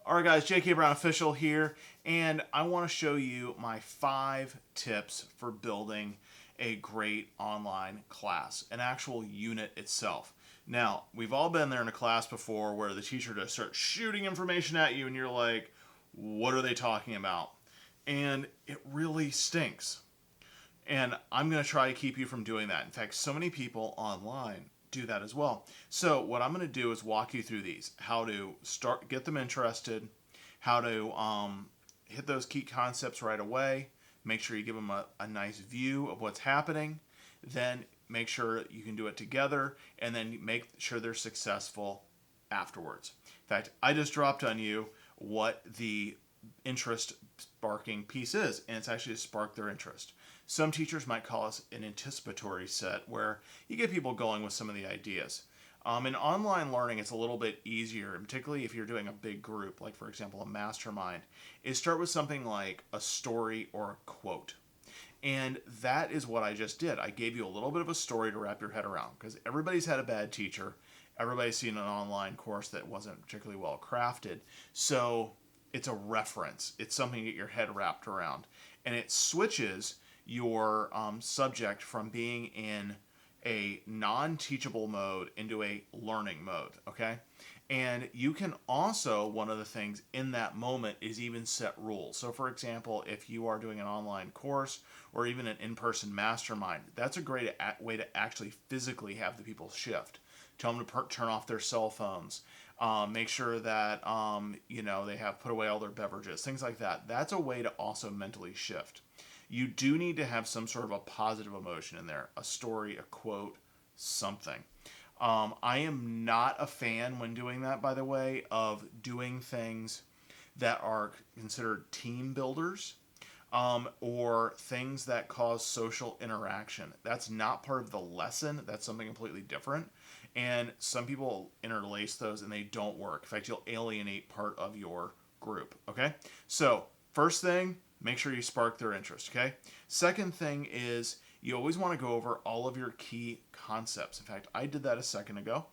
Alright guys, JK Brown Official here, and I want to show you my 5 tips for building a great online class, an actual unit itself. Now, we've all been there in a class before where the teacher just starts shooting information at you and you're like, what are they talking about? And it really stinks. And I'm going to try to keep you from doing that. In fact, so many people online do that as well. So what I'm going to do is walk you through these, how to get them interested, how to hit those key concepts right away, make sure you give them a nice view of what's happening, then make sure you can do it together, and then make sure they're successful afterwards. In fact, I just dropped on you what the interest sparking piece is, and it's actually to spark their interest. Some teachers might call us an anticipatory set, where you get people going with some of the ideas. In online learning, it's a little bit easier, particularly if you're doing a big group, like for example a mastermind, is start with something like a story or a quote. And that is what I just did. I gave you a little bit of a story to wrap your head around, because everybody's had a bad teacher. Everybody's seen an online course that wasn't particularly well crafted. So it's a reference. It's something to get your head wrapped around. And it switches your subject from being in a non-teachable mode into a learning mode, okay? And you can also, one of the things in that moment is even set rules. So for example, if you are doing an online course or even an in-person mastermind, that's a great way to actually physically have the people shift. Tell them to turn off their cell phones. Make sure that they have put away all their beverages, things like that. That's a way to also mentally shift. You do need to have some sort of a positive emotion in there, a story, a quote, something. I am not a fan when doing that, by the way, of doing things that are considered team builders or things that cause social interaction. That's not part of the lesson. That's something completely different. And some people interlace those and they don't work. In fact, you'll alienate part of your group, okay? So, first thing, make sure you spark their interest, okay? Second thing is you always want to go over all of your key concepts. In fact, I did that a second ago,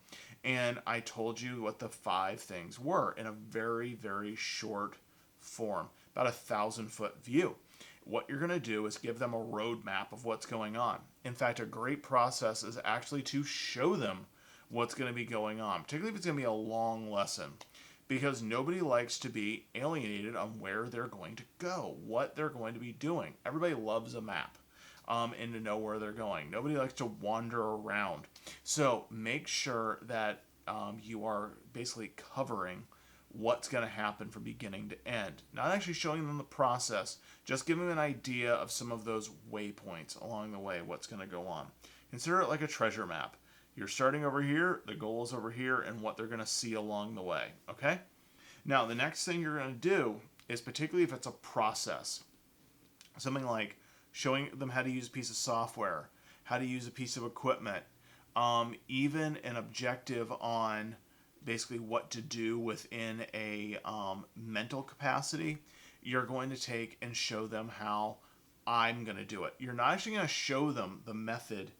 and I told you what the 5 things were in a very, very short form, about 1,000-foot view. What you're going to do is give them a roadmap of what's going on. In fact, a great process is actually to show them what's going to be going on, particularly if it's going to be a long lesson, because nobody likes to be alienated on where they're going to go, what they're going to be doing. Everybody loves a map and to know where they're going. Nobody likes to wander around. So make sure that you are basically covering what's going to happen from beginning to end. Not actually showing them the process, just giving them an idea of some of those waypoints along the way, what's going to go on. Consider it like a treasure map. You're starting over here, the goal is over here, and what they're going to see along the way, okay? Now, the next thing you're going to do is, particularly if it's a process, something like showing them how to use a piece of software, how to use a piece of equipment, even an objective on basically what to do within a mental capacity, you're going to take and show them how I'm going to do it. You're not actually going to show them the method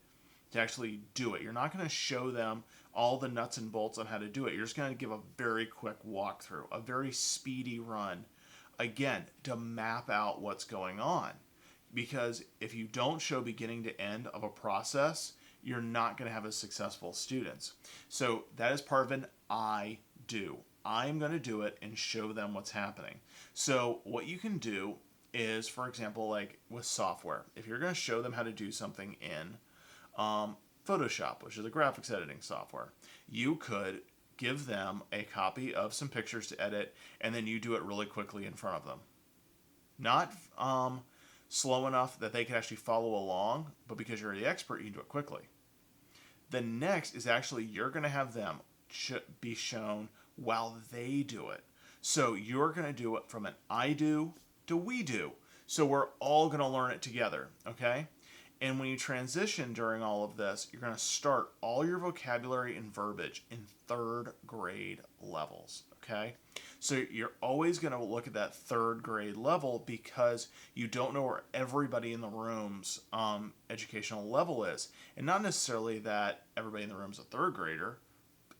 to actually do it. You're not going to show them all the nuts and bolts on how to do it. You're just going to give a very quick walkthrough, a very speedy run, again, to map out what's going on. Because if you don't show beginning to end of a process, you're not going to have as successful students. So that is part of an I do. I'm going to do it and show them what's happening. So what you can do is, for example, like with software, if you're going to show them how to do something in Photoshop, which is a graphics editing software, you could give them a copy of some pictures to edit, and then you do it really quickly in front of them. Not slow enough that they can actually follow along, but because you're the expert, you can do it quickly. The next is actually you're going to have them be shown while they do it. So you're going to do it from an I do to we do. So we're all going to learn it together, okay? And when you transition during all of this, you're going to start all your vocabulary and verbiage in 3rd grade levels, okay? So you're always going to look at that 3rd grade level because you don't know where everybody in the room's educational level is. And not necessarily that everybody in the room's a 3rd grader,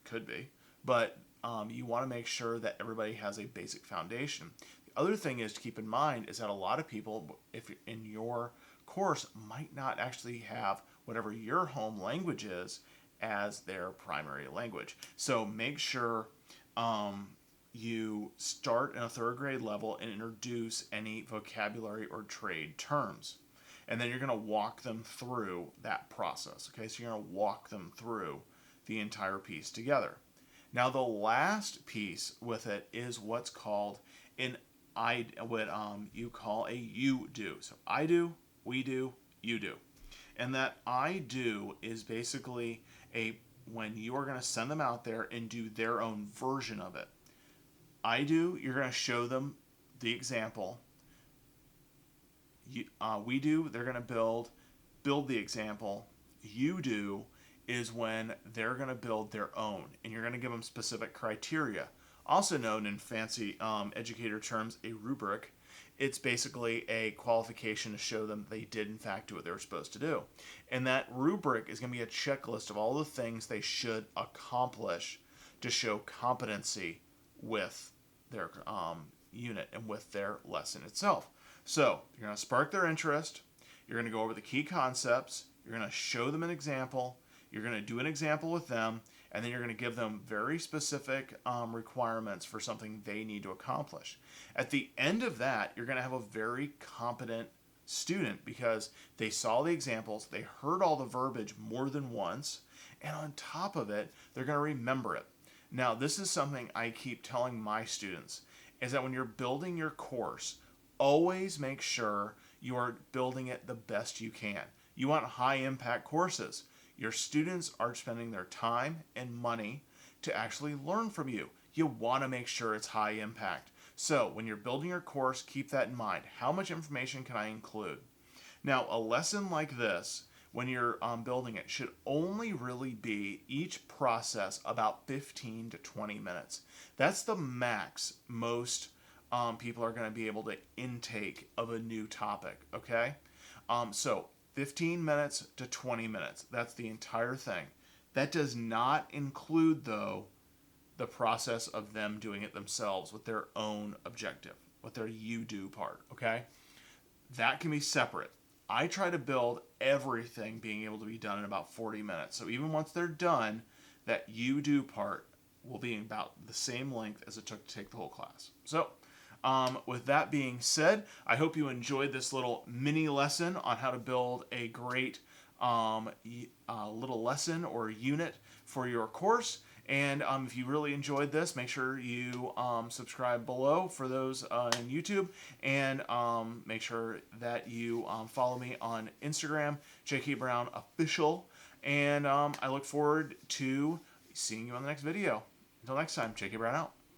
could be, but you want to make sure that everybody has a basic foundation. The other thing is to keep in mind is that a lot of people, if in your course, might not actually have whatever your home language is as their primary language. So make sure you start in a third grade level and introduce any vocabulary or trade terms. And then you're going to walk them through that process. Okay, so you're going to walk them through the entire piece together. Now, the last piece with it is what's called what you call a you do. So I do, we do, you do. And that I do is basically when you are going to send them out there and do their own version of it. I do, you're going to show them the example. We do, they're going to build the example. You do is when they're going to build their own, and you're going to give them specific criteria, also known in fancy educator terms, a rubric. It's basically a qualification to show them they did in fact do what they were supposed to do. And that rubric is going to be a checklist of all the things they should accomplish to show competency with their unit and with their lesson itself. So you're going to spark their interest. You're going to go over the key concepts. You're going to show them an example. You're going to do an example with them. And then you're going to give them very specific requirements for something they need to accomplish. At the end of that, you're going to have a very competent student because they saw the examples, they heard all the verbiage more than once, and on top of it, they're going to remember it. Now, this is something I keep telling my students, is that when you're building your course, always make sure you are building it the best you can. You want high impact courses. Your students are spending their time and money to actually learn from you. You want to make sure it's high impact. So when you're building your course, keep that in mind. How much information can I include? Now, a lesson like this, when you're building it, should only really be each process about 15 to 20 minutes. That's the max most people are going to be able to intake of a new topic, okay? So 15 minutes to 20 minutes. That's the entire thing. That does not include, though, the process of them doing it themselves with their own objective, with their you do part, okay? That can be separate. I try to build everything being able to be done in about 40 minutes. So even once they're done, that you do part will be about the same length as it took to take the whole class. So with that being said, I hope you enjoyed this little mini lesson on how to build a great little lesson or unit for your course. And if you really enjoyed this, make sure you subscribe below for those in YouTube. And make sure that you follow me on Instagram, J.K. Brown Official. And I look forward to seeing you on the next video. Until next time, J.K. Brown out.